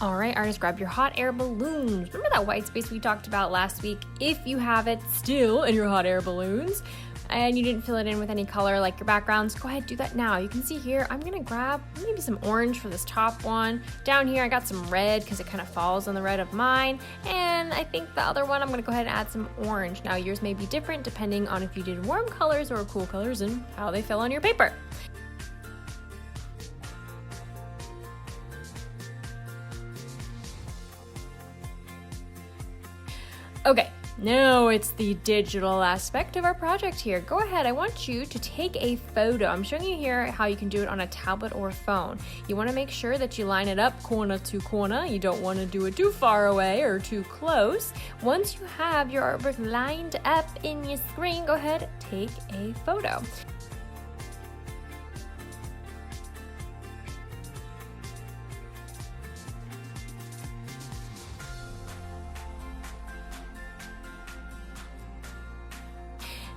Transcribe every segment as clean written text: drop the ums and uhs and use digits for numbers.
All right, artists, grab your hot air balloons. Remember that white space we talked about last week? If you have it still in your hot air balloons and you didn't fill it in with any color like your backgrounds, go ahead, do that now. You can see here, I'm gonna grab maybe some orange for this top one. Down here, I got some red because it kind of falls on the red of mine. And I think the other one, I'm gonna go ahead and add some orange. Now yours may be different depending on if you did warm colors or cool colors and how they fell on your paper. Okay, now it's the digital aspect of our project here. Go ahead, I want you to take a photo. I'm showing you here how you can do it on a tablet or phone. You want to make sure that you line it up corner to corner. You don't want to do it too far away or too close. Once you have your artwork lined up in your screen, go ahead, take a photo.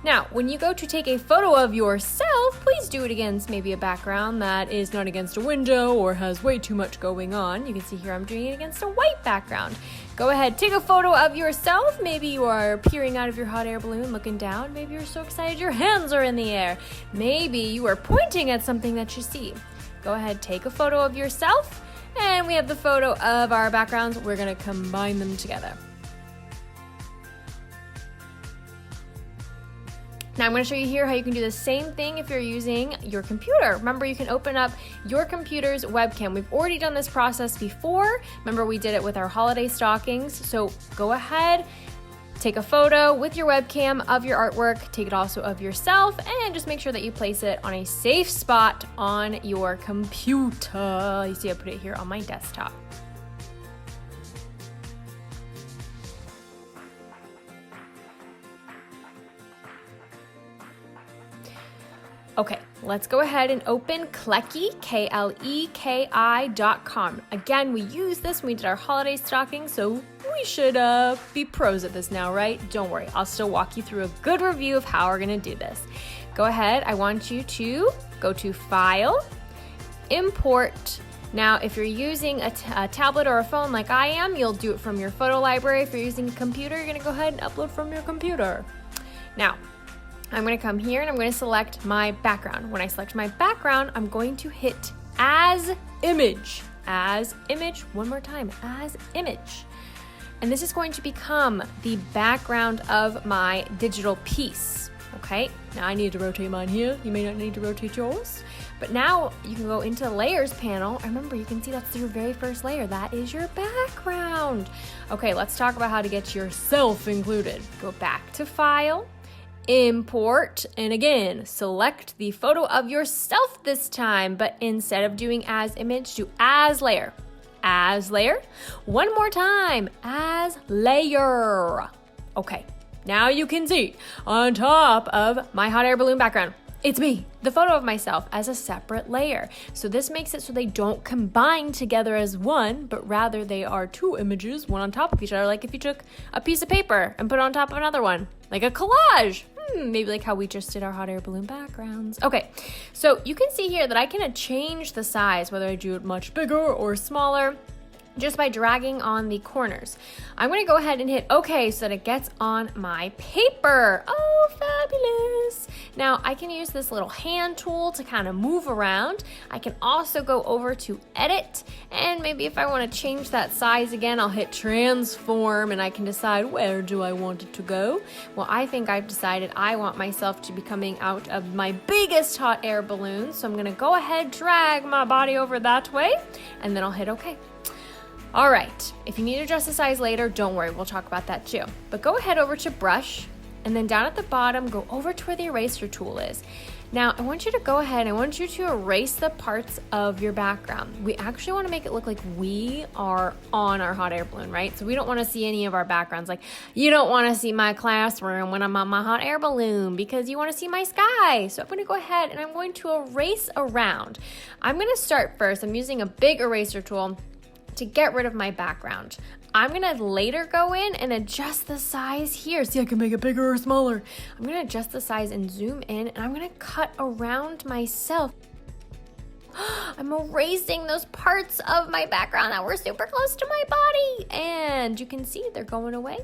Now, when you go to take a photo of yourself, please do it against maybe a background that is not against a window or has way too much going on. You can see here I'm doing it against a white background. Go ahead, take a photo of yourself. Maybe you are peering out of your hot air balloon, looking down. Maybe you're so excited your hands are in the air. Maybe you are pointing at something that you see. Go ahead, take a photo of yourself, and we have the photo of our backgrounds. We're gonna combine them together. Now I'm going to show you here how you can do the same thing if you're using your computer. Remember, you can open up your computer's webcam. We've already done this process before. Remember, we did it with our holiday stockings. So go ahead, take a photo with your webcam of your artwork, take it also of yourself, and just make sure that you place it on a safe spot on your computer. You see I put it here on my desktop. Okay, let's go ahead and open Kleki, Kleki.com. Again, we used this when we did our holiday stocking, so we should be pros at this now, right? Don't worry, I'll still walk you through a good review of how we're gonna do this. Go ahead, I want you to go to File, Import. Now, if you're using a tablet or a phone like I am, you'll do it from your photo library. If you're using a computer, you're gonna go ahead and upload from your computer. Now, I'm going to come here and I'm going to select my background. When I select my background, I'm going to hit As Image. As Image, one more time, As Image. And this is going to become the background of my digital piece. Okay, now I need to rotate mine here. You may not need to rotate yours. But now you can go into the Layers panel. Remember, you can see that's your very first layer. That is your background. Okay, let's talk about how to get yourself included. Go back to File, Import, and again, select the photo of yourself this time, but instead of doing As Image, do As Layer. As Layer. One more time, As Layer. Okay, now you can see on top of my hot air balloon background, it's me, the photo of myself, as a separate layer. So this makes it so they don't combine together as one, but rather they are two images, one on top of each other, like if you took a piece of paper and put it on top of another one, like a collage. Maybe like how we just did our hot air balloon backgrounds. Okay, so you can see here that I can change the size, whether I do it much bigger or smaller, just by dragging on the corners. I'm gonna go ahead and hit OK so that it gets on my paper. Oh, fabulous. Now I can use this little hand tool to kind of move around. I can also go over to Edit, and maybe if I wanna change that size again, I'll hit Transform and I can decide where do I want it to go. Well, I think I've decided I want myself to be coming out of my biggest hot air balloon, so I'm gonna go ahead, drag my body over that way, and then I'll hit OK. All right, if you need to adjust the size later, don't worry, we'll talk about that too. But go ahead over to Brush, and then down at the bottom, go over to where the eraser tool is. Now, I want you to go ahead, I want you to erase the parts of your background. We actually wanna make it look like we are on our hot air balloon, right? So we don't wanna see any of our backgrounds. Like, you don't wanna see my classroom when I'm on my hot air balloon because you wanna see my sky. So I'm gonna go ahead and I'm going to erase around. I'm gonna start first, I'm using a big eraser tool to get rid of my background. I'm gonna later go in and adjust the size here. See, I can make it bigger or smaller. I'm gonna adjust the size and zoom in, and I'm gonna cut around myself. I'm erasing those parts of my background that were super close to my body. And you can see they're going away.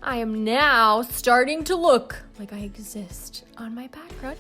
I am now starting to look like I exist on my background.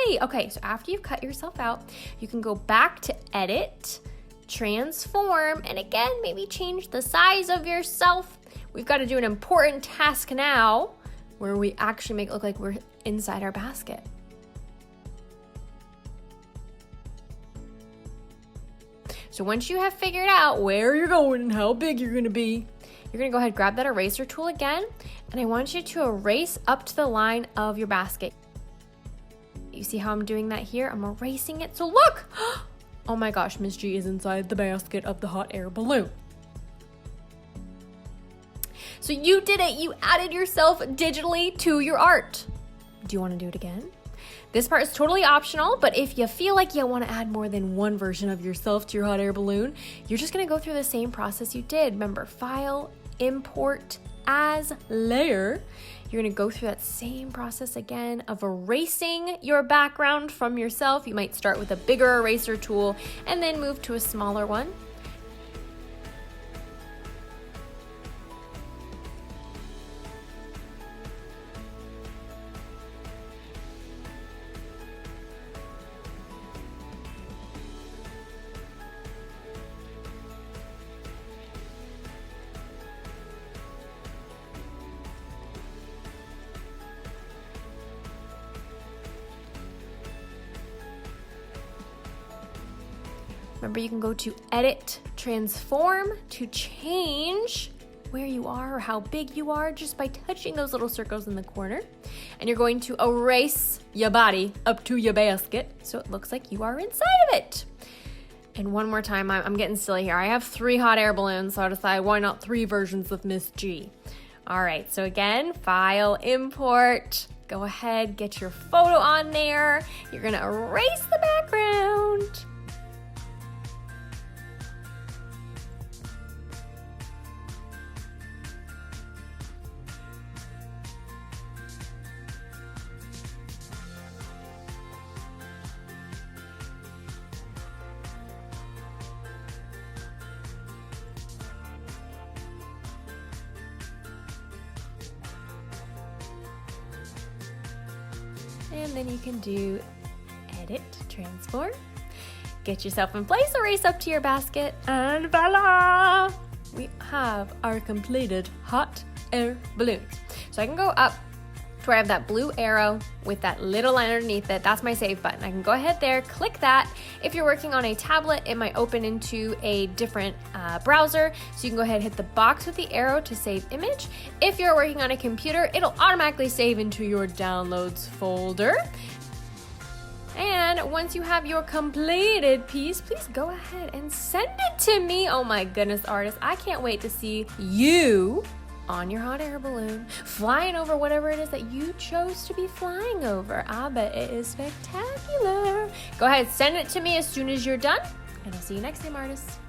Yay! Okay, so after you've cut yourself out, you can go back to edit, transform, and again, maybe change the size of yourself. We've got to do an important task now where we actually make it look like we're inside our basket. So once you have figured out where you're going and how big you're going to be, you're going to go ahead and grab that eraser tool again, and I want you to erase up to the line of your basket. You see how I'm doing that here? I'm erasing it. So look! Oh my gosh, Miss G is inside the basket of the hot air balloon. So you did it. You added yourself digitally to your art. Do you want to do it again? This part is totally optional, but if you feel like you want to add more than one version of yourself to your hot air balloon, you're just going to go through the same process you did. Remember, File, Import, As, Layer. You're going to go through that same process again of erasing your background from yourself. You might start with a bigger eraser tool and then move to a smaller one. Remember, you can go to Edit, Transform to change where you are or how big you are just by touching those little circles in the corner. And you're going to erase your body up to your basket so it looks like you are inside of it. And one more time, I'm getting silly here. I have 3 hot air balloons, so I decided why not 3 versions of Miss G. All right, so again, File, Import. Go ahead, get your photo on there. You're gonna erase the background. And then you can do Edit, Transform, get yourself in place, erase up to your basket, and voila! We have our completed hot air balloons. So I can go up to where I have that blue arrow with that little line underneath it. That's my save button. I can go ahead there, click that. If you're working on a tablet, it might open into a different browser. So you can go ahead and hit the box with the arrow to save image. If you're working on a computer, it'll automatically save into your downloads folder. And once you have your completed piece, please go ahead and send it to me. Oh my goodness, artists, I can't wait to see you on your hot air balloon, flying over whatever it is that you chose to be flying over. I bet it is spectacular. Go ahead, send it to me as soon as you're done, and I'll see you next time, artists.